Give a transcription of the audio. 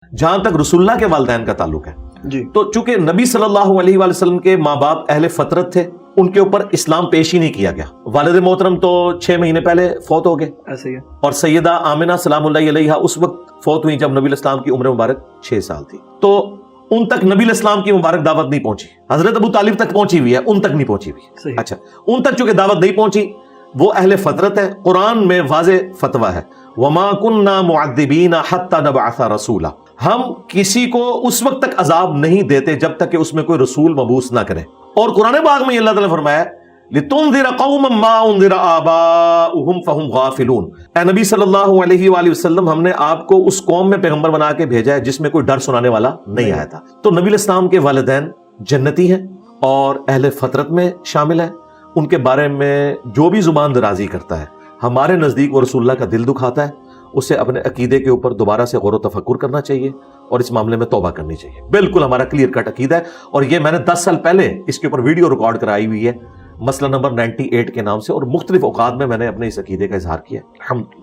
جہاں تک رسول اللہ کے والدین کا تعلق ہے جی تو چونکہ نبی صلی اللہ علیہ وآلہ وسلم کے ماں باپ اہل فطرت تھے، ان کے اوپر اسلام پیش ہی نہیں کیا گیا. والد محترم تو 6 مہینے پہلے فوت ہو گئے، ایسے ہی ہے. اور سیدہ آمنہ سلام اللہ علیہا اس وقت فوت ہوئی جب نبی الاسلام کی عمر مبارک 6 سال تھی. تو ان تک نبی الاسلام کی مبارک دعوت نہیں پہنچی. حضرت ابو طالب تک پہنچی ہوئی ہے، ان تک نہیں پہنچی ہوئی. صحیح. اچھا، ان تک چونکہ دعوت نہیں پہنچی، وہ اہل فطرت ہے. قرآن میں واضح فتویٰ ہے وَمَا كُنَّا مُعَذِّبِينَ حَتَّى نَبْعَثَ رَسُولًا، ہم کسی کو اس وقت تک عذاب نہیں دیتے جب تک کہ اس میں کوئی رسول مبعوث نہ کرے. اور قرآن پاک میں اللہ تعالیٰ نے فرمایا لِتُنذِرَ قَوْمًا مَّا أُنذِرَ آبَاؤُهُمْ فَهُمْ غَافِلُونَ. اے نبی صلی اللہ علیہ وآلہ وسلم، ہم نے آپ کو اس قوم میں پیغمبر بنا کے بھیجا ہے جس میں کوئی ڈر سنانے والا نہیں آیا تھا. تو نبی الاسلام کے والدین جنتی ہیں اور اہل فطرت میں شامل ہیں. ان کے بارے میں جو بھی زبان درازی کرتا ہے ہمارے نزدیک وہ رسول اللہ کا دل دکھاتا ہے. اسے اپنے عقیدے کے اوپر دوبارہ سے غور و تفکر کرنا چاہیے اور اس معاملے میں توبہ کرنی چاہیے. بالکل ہمارا کلیئر کٹ عقیدہ ہے، اور یہ میں نے 10 سال پہلے اس کے اوپر ویڈیو ریکارڈ کرائی ہوئی ہے مسئلہ نمبر 98 کے نام سے، اور مختلف اوقات میں نے اپنے اس عقیدے کا اظہار کیا. الحمدللہ.